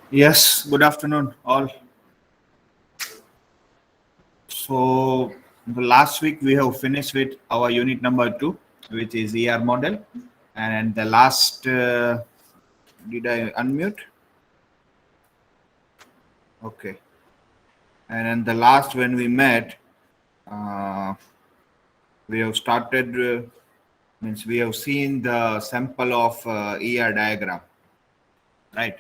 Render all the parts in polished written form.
Yes, good afternoon, all. So, the last week we have finished with our unit number 2, which is ER model. And the last, did I unmute? Okay. And then the last, when we met, uh, we have started, means we have seen the sample of ER diagram, right?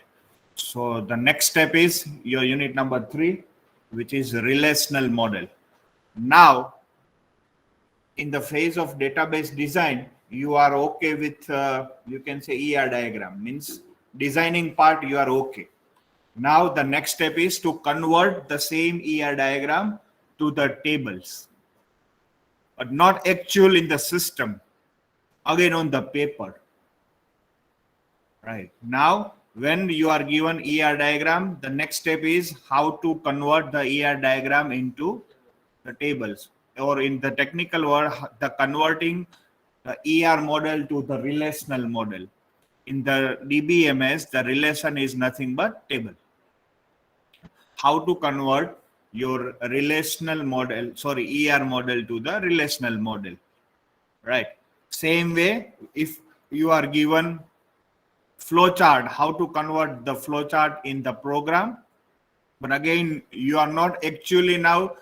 So, the next step is your unit number 3, which is relational model. Now, in the phase of database design, you are okay with, you can say ER diagram, means designing part, you are okay. Now the next step is to convert the same ER diagram to the tables, but not actual in the system, again on the paper. Right. Now, when you are given ER diagram, the next step is how to convert the ER diagram into the tables, or in the technical word, the converting the ER model to the relational model. In the DBMS, the relation is nothing but table. How to convert your relational model, ER model to the relational model, right? Same way, if you are given flowchart, how to convert the flowchart in the program. But again, you are not actually now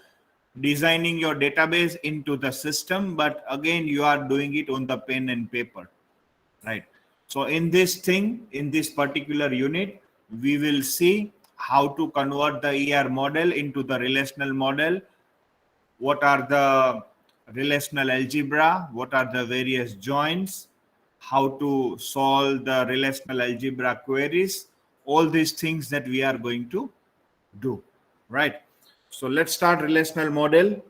designing your database into the system, but again, you are doing it on the pen and paper, right? So in this thing, in this particular unit, we will see how to convert the ER model into the relational model. What are the relational algebra? What are the various joins? How to solve the relational algebra queries? All these things that we are going to do, right? So let's start relational model.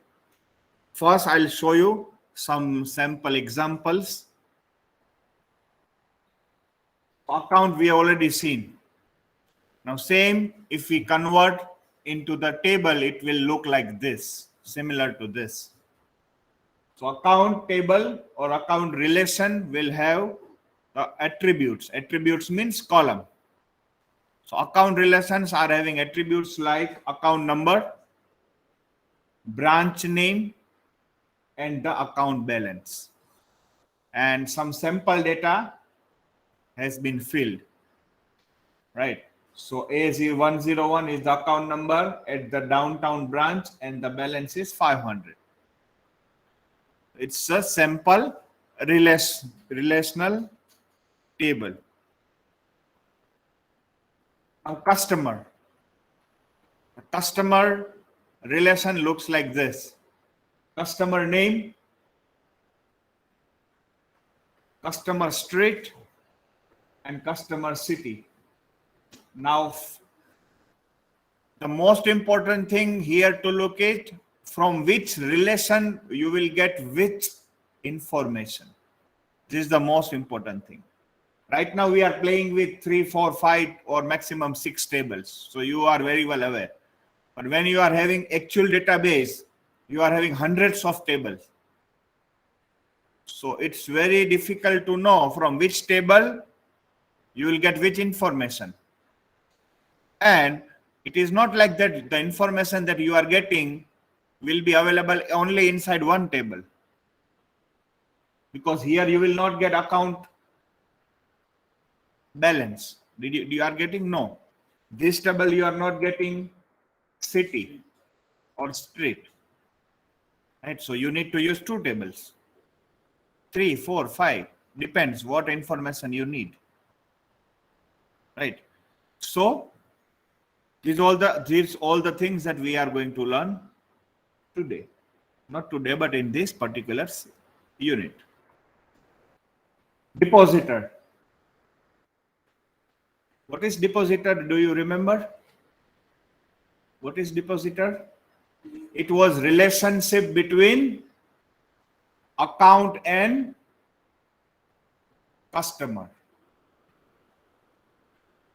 First, I'll show you some sample examples. Account we have already seen. Now same, if we convert into the table, it will look like this, similar to this. So account table or account relation will have the attributes. Attributes means column. So account relations are having attributes like account number, branch name, and the account balance. And some sample data has been filled, right? So A101 is the account number at the downtown branch and the balance is 500. It's a sample relational table. A customer relation looks like this. Customer name, customer street, and customer city. Now, the most important thing here to look at, from which relation you will get which information. This is the most important thing. Right now we are playing with 3, 4, 5 or maximum 6 tables. So you are very well aware. But when you are having actual database, you are having hundreds of tables. So it's very difficult to know from which table you will get which information. And it is not like that the information that you are getting will be available only inside one table. Because here you will not get account balance. You are getting? No. This table you are not getting city or street. Right? So you need to use 2 tables. 3, 4, 5. Depends what information you need. Right? So these all the things that we are going to learn today. Not today, but in this particular unit. Depositor. What is depositor? Do you remember? What is depositor? It was relationship between account and customer.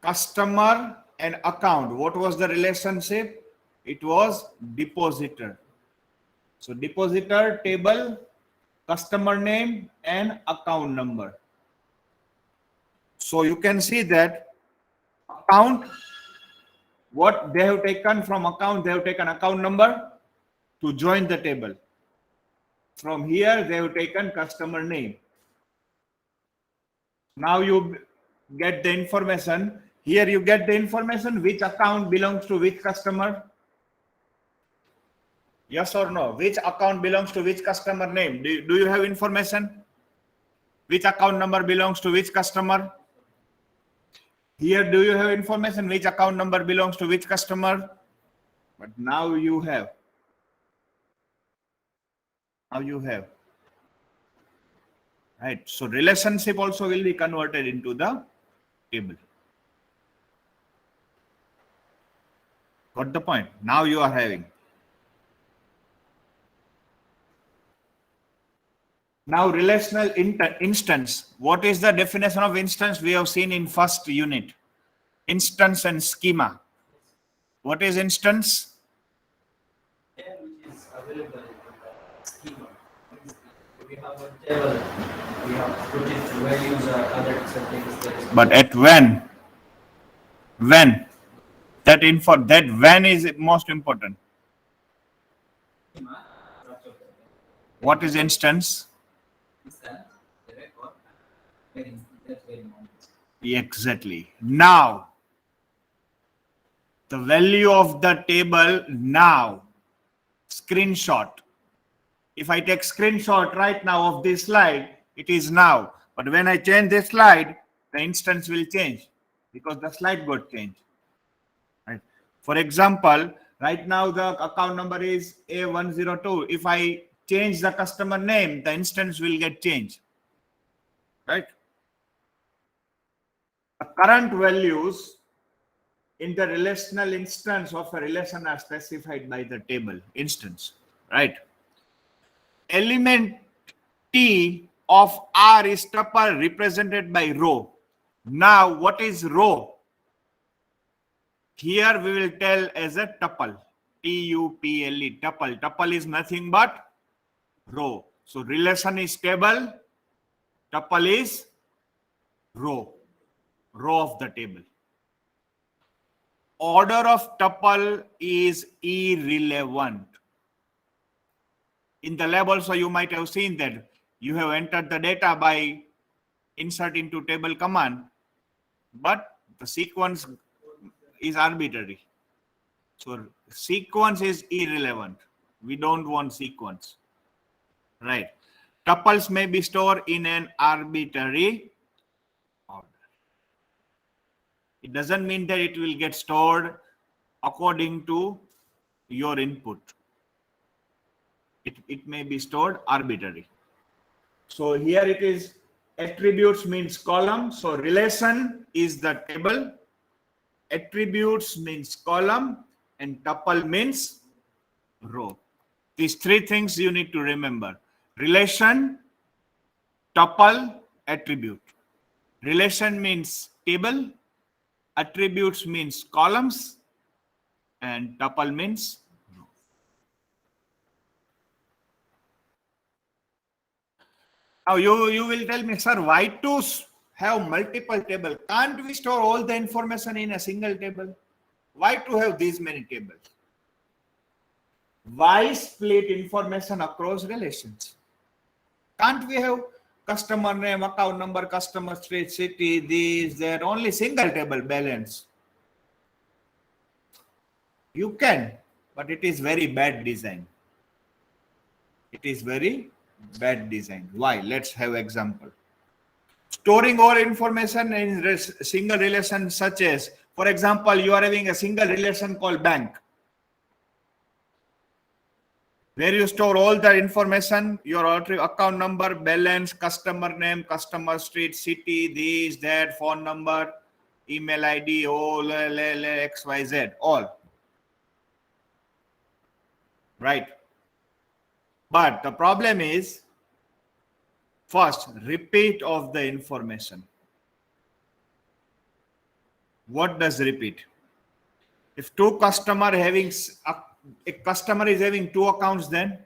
Customer and account. What was the relationship? It was depositor. So depositor table, customer name and account number. So you can see that account, what they have taken from account, they have taken account number to join the table. From here, they have taken customer name. Now you get the information. Here you get the information which account belongs to which customer. Yes or no? Which account belongs to which customer name? Do you have information? Which account number belongs to which customer? Here, do you have information which account number belongs to which customer? But now you have. Now you have. Right. So relationship also will be converted into the table. Got the point? Now you are having. Now relational instance. What is the definition of instance? We have seen in first unit. Instance and schema. What is instance? Which is available in the schema. We have a table. We have put it values or other settings. But at when? When? That when is most important. What is instance? Exactly. Now, the value of the table now, screenshot. If I take screenshot right now of this slide, it is now. But when I change this slide, the instance will change because the slide got changed. Right. For example, right now the account number is A102. If I change the customer name, the instance will get changed. Right. The current values in the relational instance of a relation are specified by the table instance. Right. Element T of R is tuple represented by row. Now, what is row? Here we will tell as a tuple. T-U-P-L-E, tuple. Tuple is nothing but row. So relation is table. Tuple is row. Row of the table. Order of tuple is irrelevant. In the lab also you might have seen that you have entered the data by insert into table command, but the sequence is arbitrary. So sequence is irrelevant. We don't want sequence. Right. Tuples may be stored in an arbitrary order. It doesn't mean that it will get stored according to your input. It may be stored arbitrary. So here it is, attributes means column. So relation is the table. Attributes means column and tuple means row. These three things you need to remember. Relation, tuple, attribute. Relation means table. Attributes means columns. And tuple means row. Now you will tell me, sir, why to have multiple tables? Can't we store all the information in a single table? Why to have these many tables? Why split information across relations? Can't we have customer name, account number, customer street, city, these, that, only single table balance? You can, but it is very bad design. It is very bad design. Why? Let's have example. Storing all information in single relation, such as, for example, you are having a single relation called bank, where you store all the information, your account number, balance, customer name, customer street, city, this, that, phone number, email ID, all, XYZ, all. Right. But the problem is, first, repeat of the information. What does repeat? If a customer is having two accounts, then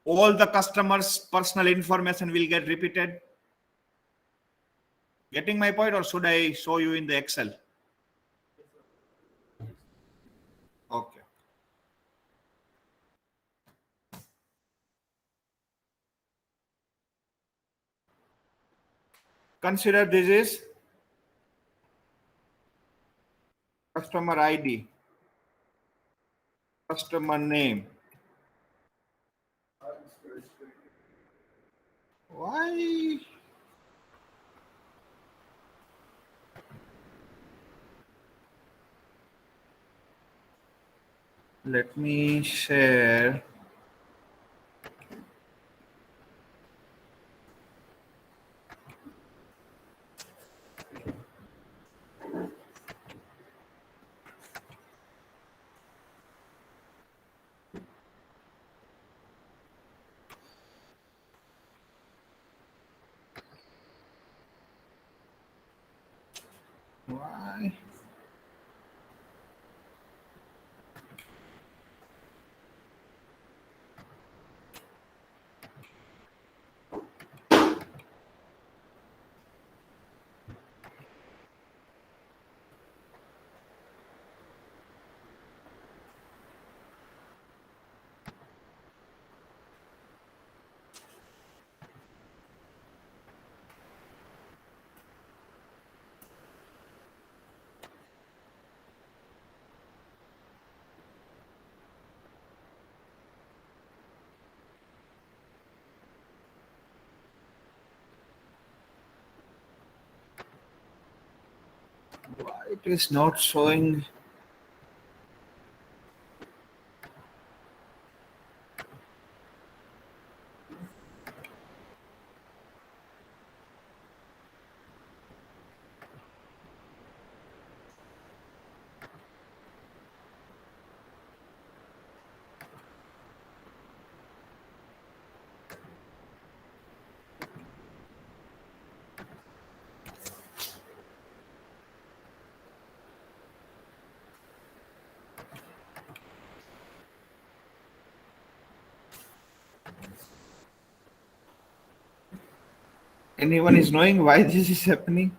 all the customers' personal information will get repeated. Getting my point, or should I show you in the Excel? Okay. Consider this is customer ID, customer name. Why? Let me share. Why? Why it is not showing? Anyone is knowing why this is happening?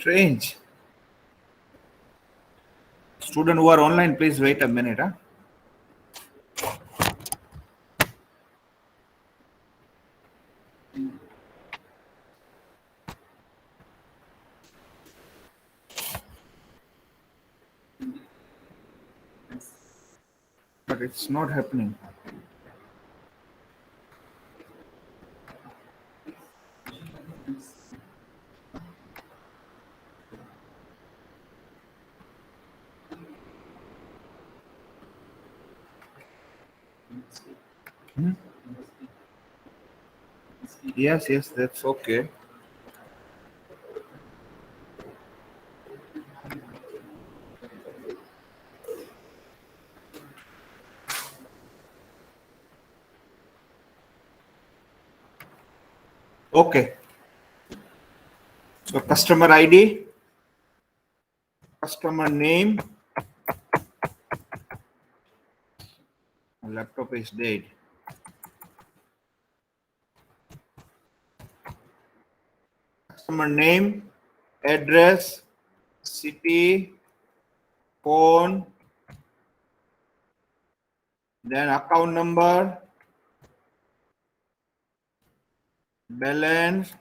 Strange. Student who are online, please wait a minute. Huh? But it's not happening. Yes, yes, that's okay. Okay. So customer ID, customer name, laptop is dead. Customer name, address, city, phone, then account number, balance,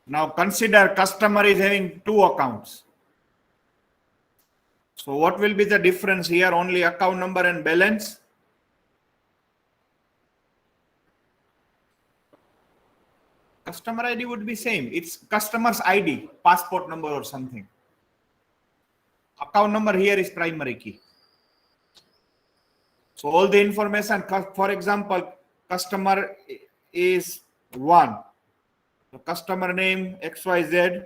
now consider customer is having two accounts. So what will be the difference here? Only account number and balance. Customer ID would be same. It's customer's ID, passport number or something. Account number here is primary key. So all the information, for example, customer is 1. So customer name XYZ,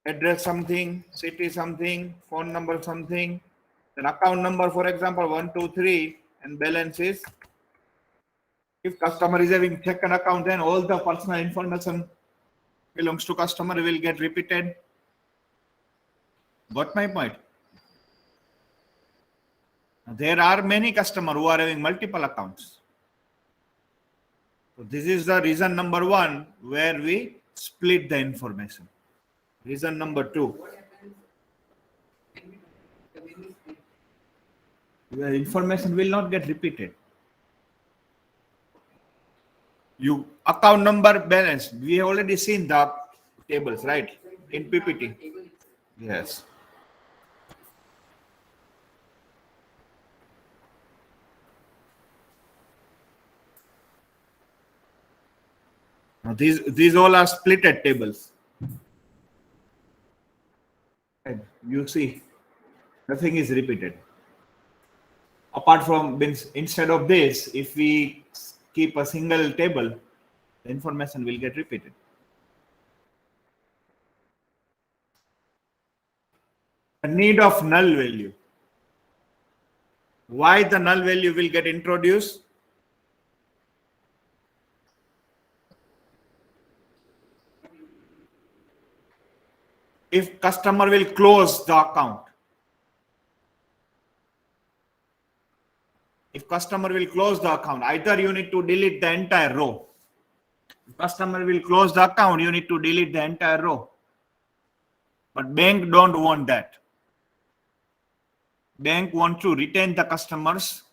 address something, city something, phone number something, then account number, for example, 123, and balance is, if customer is having second account, then all the personal information belongs to customer will get repeated. Got my point? There are many customers who are having multiple accounts. So this is the reason number 1 where we split the information. Reason number 2. The information will not get repeated. You account number, balance. We have already seen the tables, right? In PPT. Yes. Now these all are splitted tables. And you see, nothing is repeated. Apart from, instead of this, if we keep a single table, the information will get repeated. The need of null value. Why the null value will get introduced? If customer will close the account. If customer will close the account, either you need to delete the entire row. If customer will close the account, you need to delete the entire row. But bank don't want that. Bank want to retain the customer's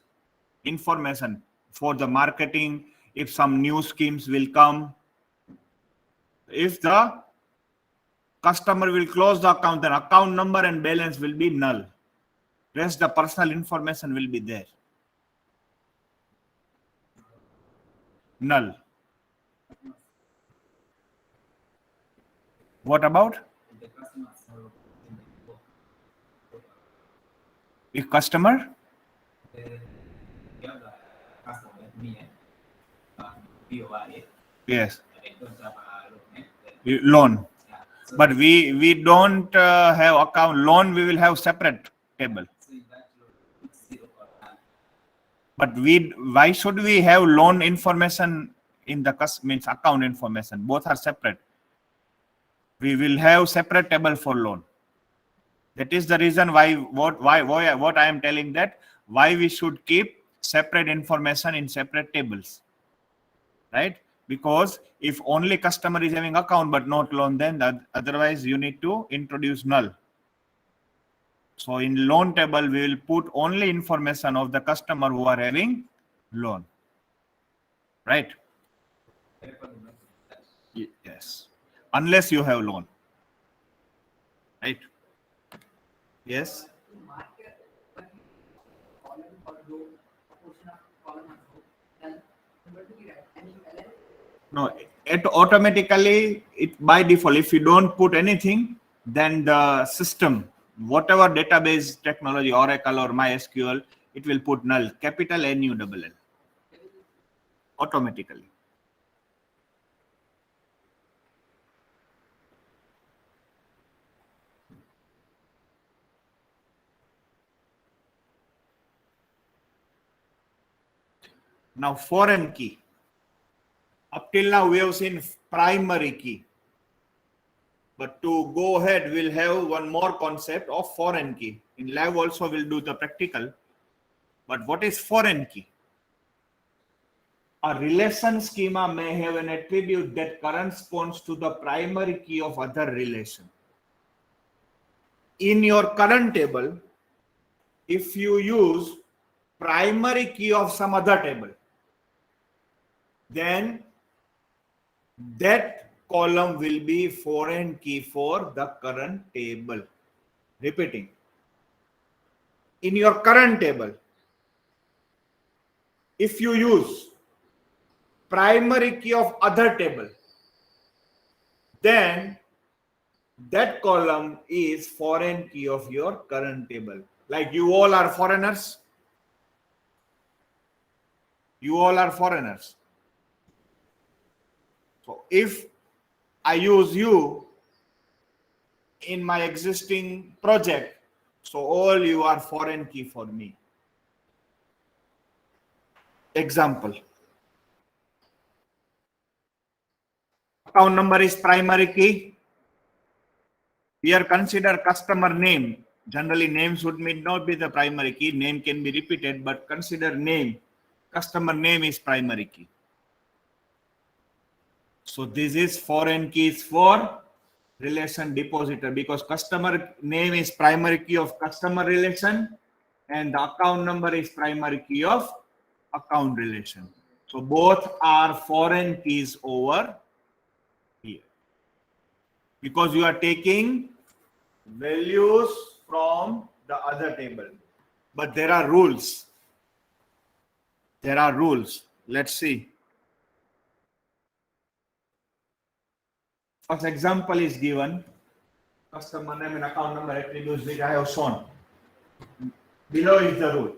information for the marketing, if some new schemes will come. If the customer will close the account, then account number and balance will be null. Rest the personal information will be there. Null. What about? If customer? Yes. Loan. But we don't have account loan. We will have separate table. But why should we have loan information in the means account information? Both are separate. We will have separate table for loan. That is the reason why what I am telling that why we should keep separate information in separate tables, right? Because if only customer is having account but not loan, then otherwise you need to introduce null. So in loan table, we will put only information of the customer who are having loan, right? Yes, unless you have loan, right? Yes. No, it automatically, it by default, if you don't put anything, then the system, whatever database technology, Oracle or MySQL, it will put null, capital NULL, automatically. Now, foreign key. Up till now, we have seen primary key. But to go ahead, we'll have one more concept of foreign key. In lab also, we'll do the practical. But what is foreign key? A relation schema may have an attribute that corresponds to the primary key of other relation. In your current table, if you use primary key of some other table, then that column will be foreign key for the current table. Repeating. In your current table, if you use primary key of other table, then that column is foreign key of your current table. Like you all are foreigners. You all are foreigners. So if I use you in my existing project, so all you are foreign key for me. Example. Account number is primary key. Here consider customer name. Generally name should not be the primary key. Name can be repeated, but consider name. Customer name is primary key. So this is foreign keys for relation depositor, because customer name is primary key of customer relation and the account number is primary key of account relation. So both are foreign keys over here, because you are taking values from the other table. But there are rules. There are rules. Let's see. First example is given. Customer name and account number attributes which I have shown. Below is the rule.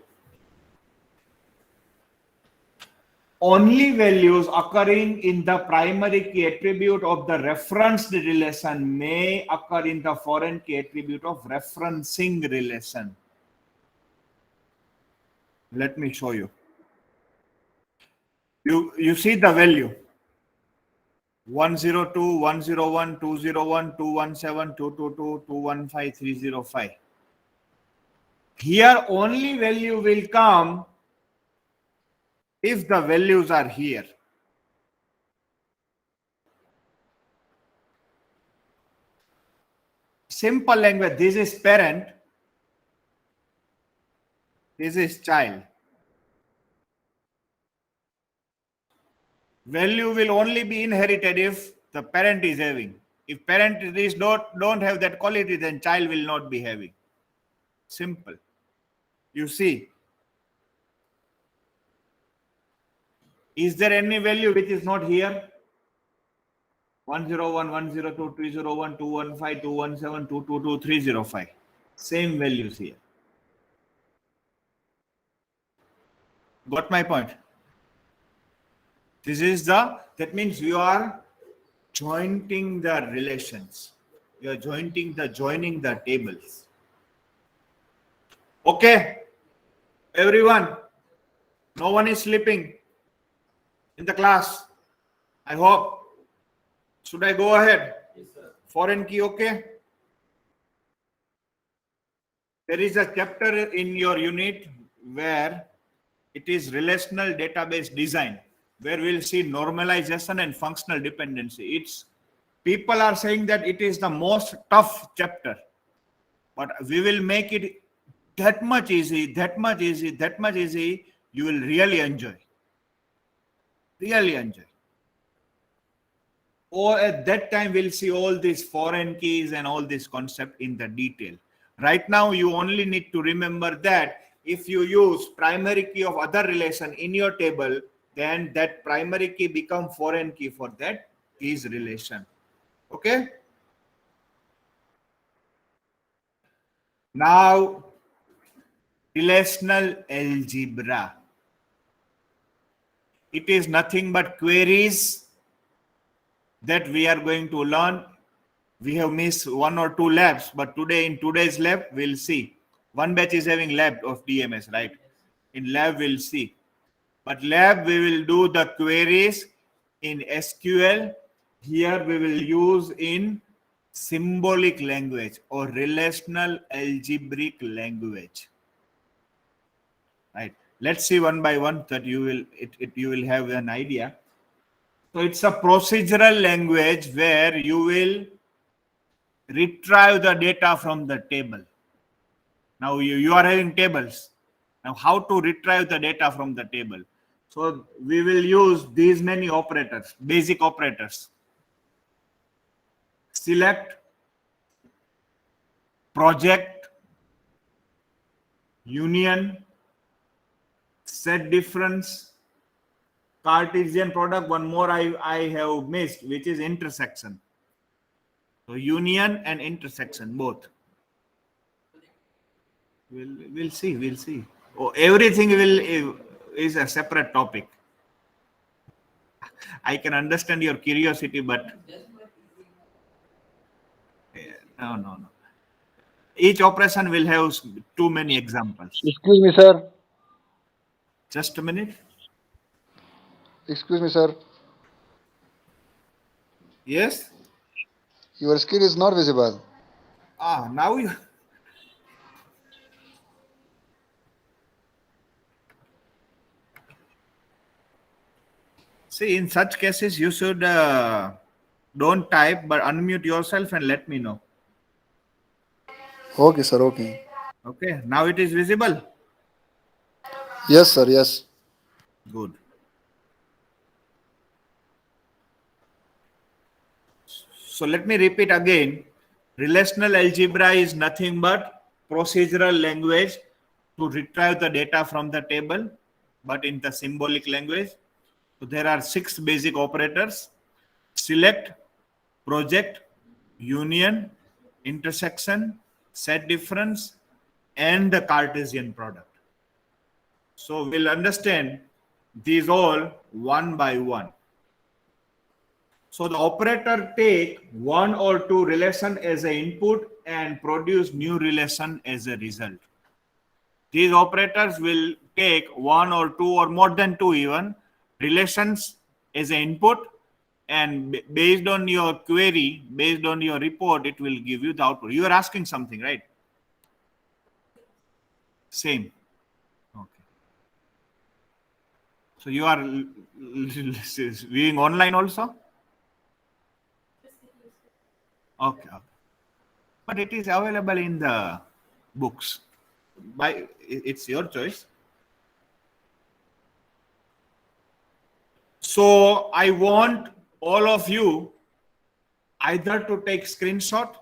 Only values occurring in the primary key attribute of the referenced relation may occur in the foreign key attribute of referencing relation. Let me show you. You see the value 102, 101, 201, 217, 222, 215, 305. Here only value will come if the values are here. Simple language, this is parent, this is child. Value will only be inherited if the parent is having. If parent is don't have that quality, then child will not be having. Simple. You see, is there any value which is not here? 101, 102, 301, 215, 217, 222, 305. Same values here. Got my point? This is that means you are joining the relations. You are joining the tables. Okay, everyone, no one is sleeping in the class, I hope. Should I go ahead? Yes, sir. Foreign key, okay? There is a chapter in your unit where It is relational database design, where we'll see normalization and functional dependency. It's people are saying that it is the most tough chapter, but we will make it that much easy, that much easy, that much easy. You will really enjoy. Really enjoy. Or at that time, we'll see all these foreign keys and all this concept in the detail. Right now, you only need to remember that if you use primary key of other relation in your table, then that primary key become foreign key for that keys relation. Okay. Now, relational algebra. It is nothing but queries that we are going to learn. We have missed 1 or 2 labs, but today in today's lab, we'll see. One batch is having lab of DMS, right? In lab, we'll see. But lab, we will do the queries in SQL. Here, we will use in symbolic language or relational algebraic language. Right? Let's see one by one that you will have an idea. So it's a procedural language where you will retrieve the data from the table. Now you are having tables. Now how to retrieve the data from the table? So we will use these many operators, basic operators. Select, project, union, set difference, Cartesian product. One more I have missed, which is intersection. So union and intersection both. We'll see. Oh, everything is a separate topic. I can understand your curiosity, but no. Each operation will have too many examples. Excuse me, sir. Just a minute. Excuse me, sir. Yes. Your screen is not visible. Now you. See, in such cases, you should don't type, but unmute yourself and let me know. Okay, sir. Okay. Okay. Now it is visible. Yes, sir. Yes. Good. So let me repeat again. Relational algebra is nothing but procedural language to retrieve the data from the table, but in the symbolic language. So there are 6 basic operators: select, project, union, intersection, set difference, and the Cartesian product. So we'll understand these all one by one. So the operator take 1 or 2 relation as an input and produce new relation as a result. These operators will take 1 or 2 or more than 2 even relations as an input, and based on your query, based on your report, it will give you the output. You are asking something, right? Same. Okay. So you are viewing online also? Okay. But it is available in the books. It's your choice. So I want all of you either to take screenshot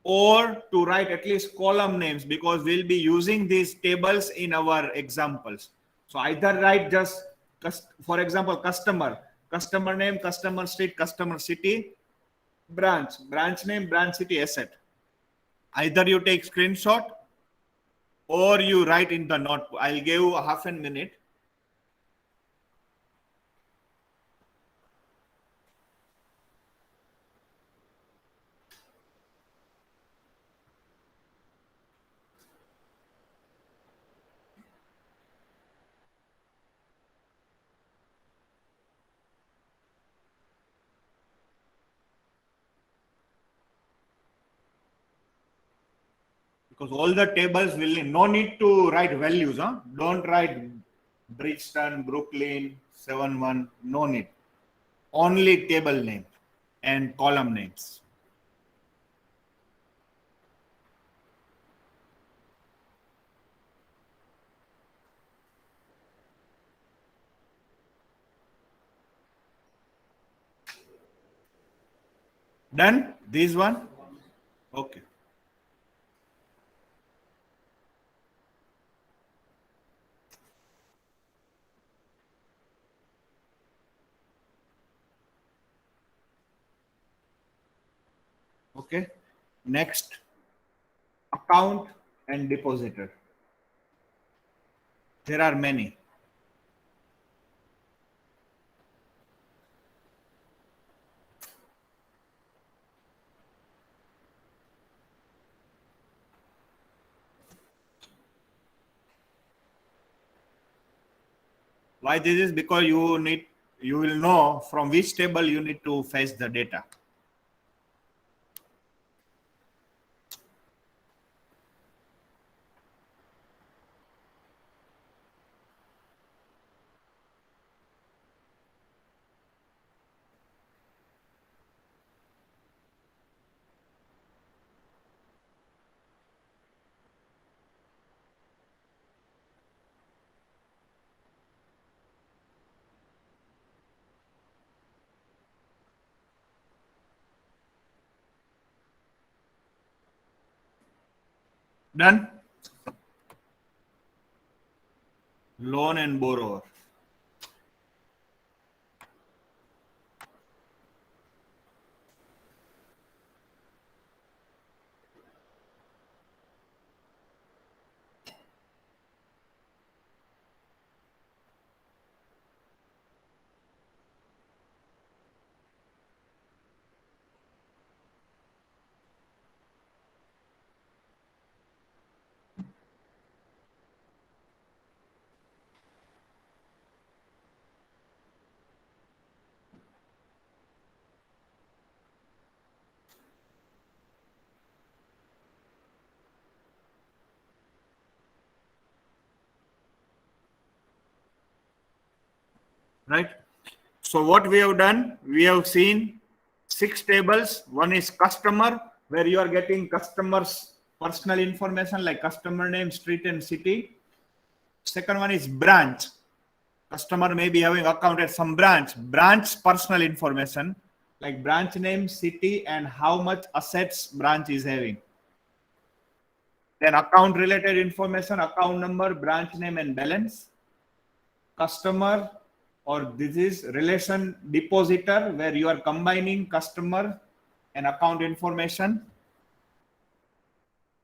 or to write at least column names, because we'll be using these tables in our examples. So either write just, for example, customer name, customer street, customer city, branch name, branch city, asset. Either you take screenshot or you write in the notebook. I'll give you a half a minute. Because all the tables will, no need to write values. Don't write Bridgeton, Brooklyn, 7-1, no need. Only table name and column names. Done? This one? Okay. Okay. Next, account and depositor. There are many. Why this is? Because you will know from which table you need to fetch the data. Done? Loan and borrower. Right? So what we have done, we have seen 6 tables. One is customer, where you are getting customers' personal information like customer name, street and city. Second one is branch. Customer may be having account at some branch. Branch personal information like branch name, city, and how much assets branch is having. Then account related information, account number, branch name, and balance. Customer, or this is relation depositor, where you are combining customer and account information.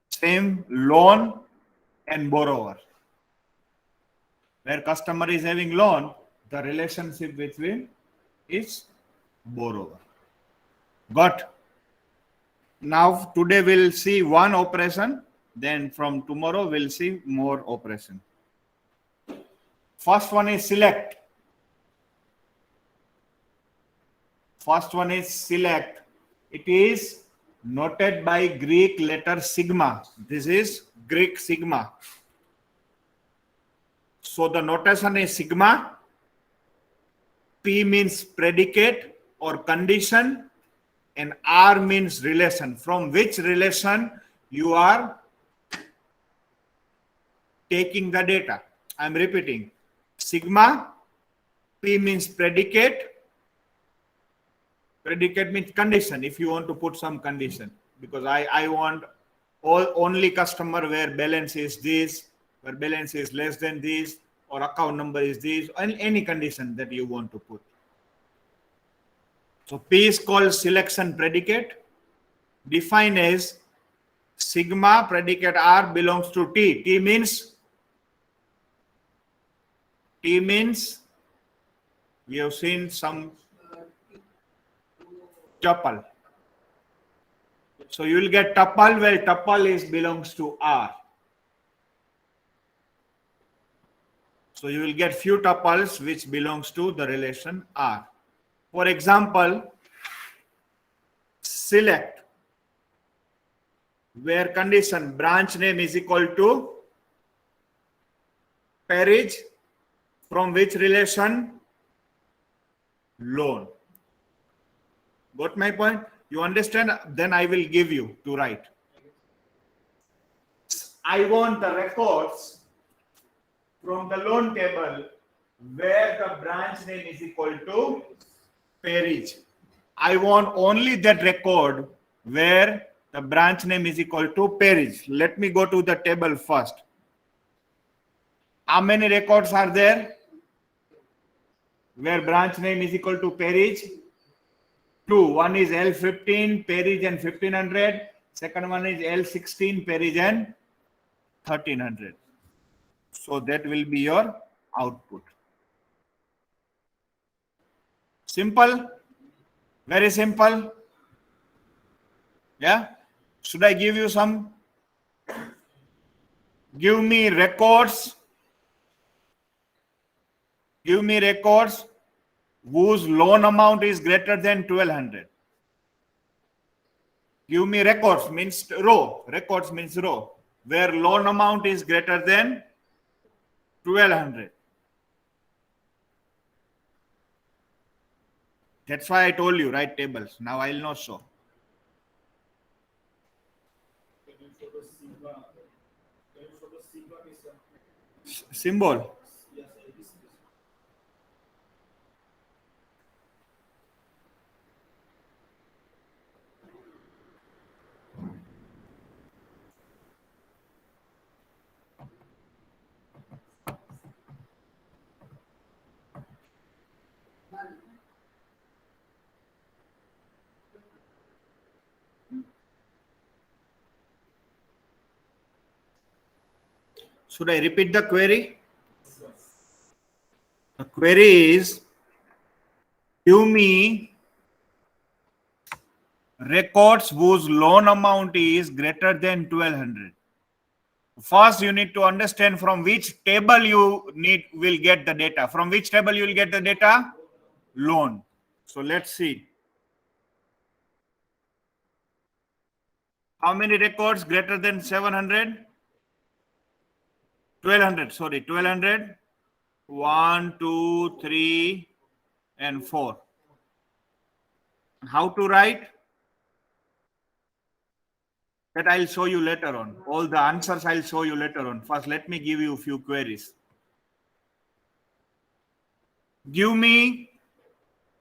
Same loan and borrower, where customer is having loan, the relationship between is borrower. Got? Now today we'll see one operation, then from tomorrow we'll see more operation. First one is select. First one is select. It is noted by Greek letter sigma. This is Greek sigma. So the notation is sigma. P means predicate or condition, and R means relation. From which relation you are taking the data. I'm repeating. Sigma, P means predicate. Predicate means condition, if you want to put some condition. Because I want only customer where balance is this, where balance is less than this, or account number is this, and any condition that you want to put. So P is called selection predicate, defined as sigma predicate R belongs to T. T means we have seen some tuple. So you will get tuple where tuple is belongs to R. So you will get few tuples which belongs to the relation R. For example, select, where condition branch name is equal to parish From which relation? Loan. Got my point? You understand? Then I will give you to write. I want the records from the loan table where the branch name is equal to Perige. I want only that record where the branch name is equal to Perige. Let me go to the table first. How many records are there where branch name is equal to Perige? Two. One is L15, Perige and 1500. Second one is L16, Perige and 1300. So that will be your output. Simple? Very simple. Yeah? Should I give you some? Give me records. Give me records whose loan amount is greater than 1200. Give me records means row. Records means row. Where loan amount is greater than 1200. That's why I told you write tables. Now I'll not show. Symbol. Should I repeat the query? The query is, give me records whose loan amount is greater than 1200. First, you need to understand from which table you will get the data. From which table you will get the data? Loan. So let's see. How many records greater than 700? 1200, sorry, 1200. 1, 2, 3, and 4. How to write? That I'll show you later on. All the answers I'll show you later on. First, let me give you a few queries. Give me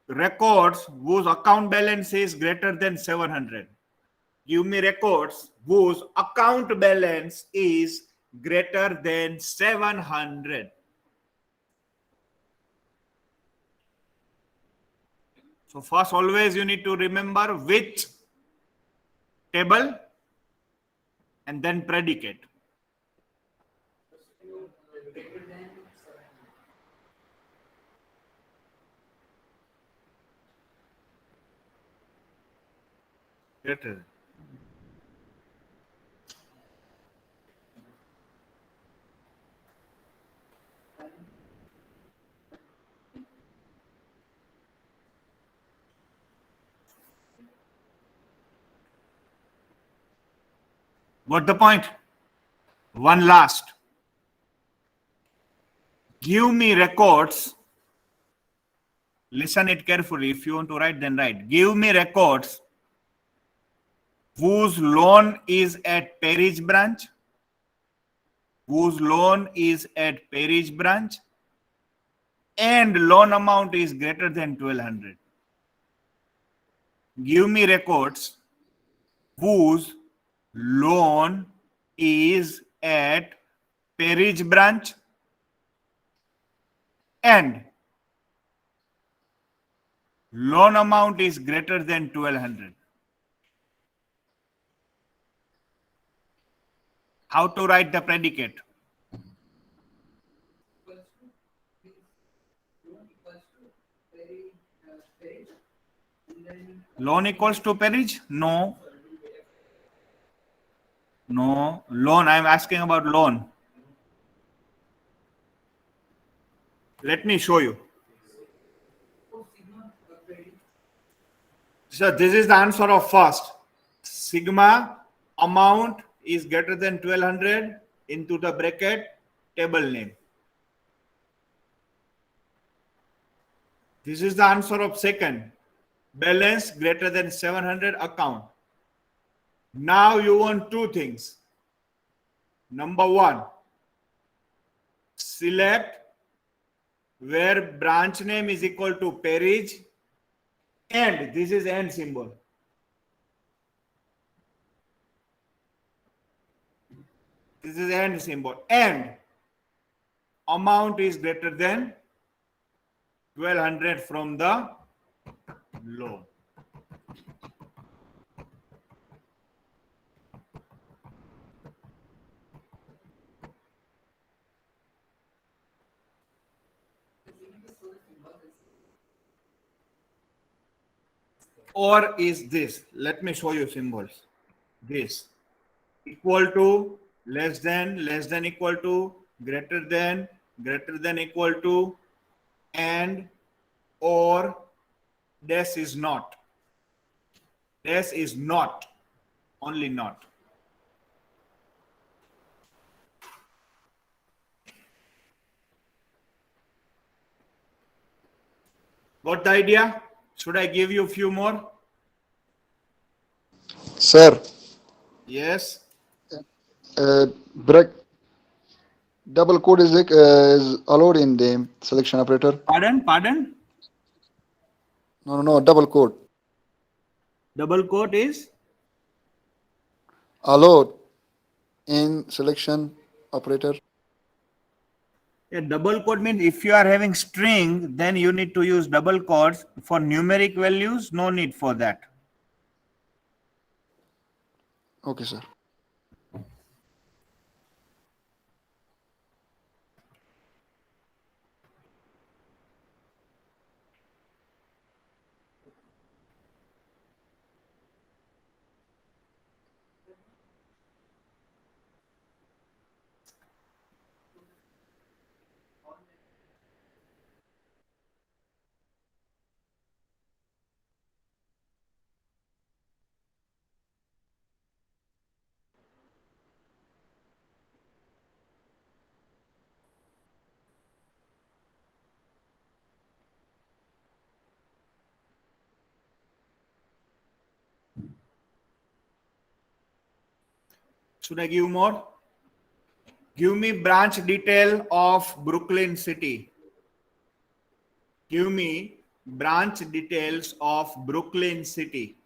records whose account balance is greater than 700. Give me records whose account balance is greater than 700. So first, always you need to remember which table and then predicate. Greater. What the point? One last. Give me records. Listen it carefully. If you want to write, then write. Give me records whose loan is at Perige branch. Whose loan is at Perige branch. And loan amount is greater than 1200. Give me records whose loan is at Perige branch and loan amount is greater than 1200. How to write the predicate? Loan equals to Perige? No. No. Loan. I am asking about loan. Let me show you. So this is the answer of first. Sigma amount is greater than 1200 into the bracket table name. This is the answer of second. Balance greater than 700 account. Now you want two things. Number one, select where branch name is equal to parish, and this is and symbol. This is and symbol, and amount is greater than 1200 from the loan. Or is this, let me show you symbols. This equal to, less than equal to, greater than equal to, and or dash is not. Dash is not, only not. Got the idea? Should I give you a few more? Sir, Yes. break double code is allowed in the selection operator. Pardon? No, double code Double quote is? allowed in selection operator. A double quote means if you are having string, then you need to use double quotes. For numeric values, no need for that. Okay, sir. Should I give more? Give me branch detail of Brooklyn City. Give me branch details of Brooklyn City.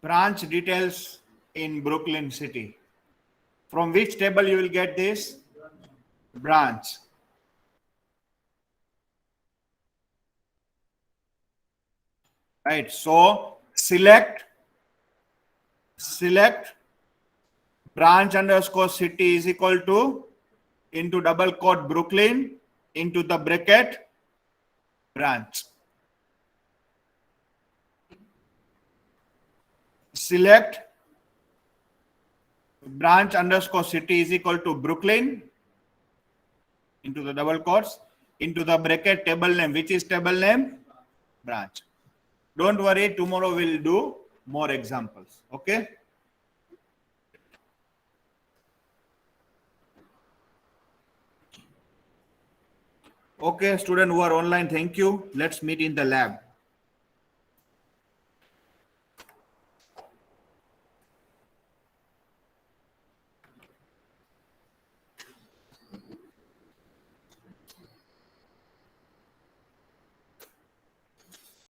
Branch details in Brooklyn City. From which table you will get this? Branch. Right. So select branch underscore city is equal to into double quote Brooklyn into the bracket branch. Select branch underscore city is equal to Brooklyn into the double quotes into the bracket table name. Which is table name? Branch. Don't worry, tomorrow we'll do more examples. Okay. Okay, student who are online, thank you. Let's meet in the lab.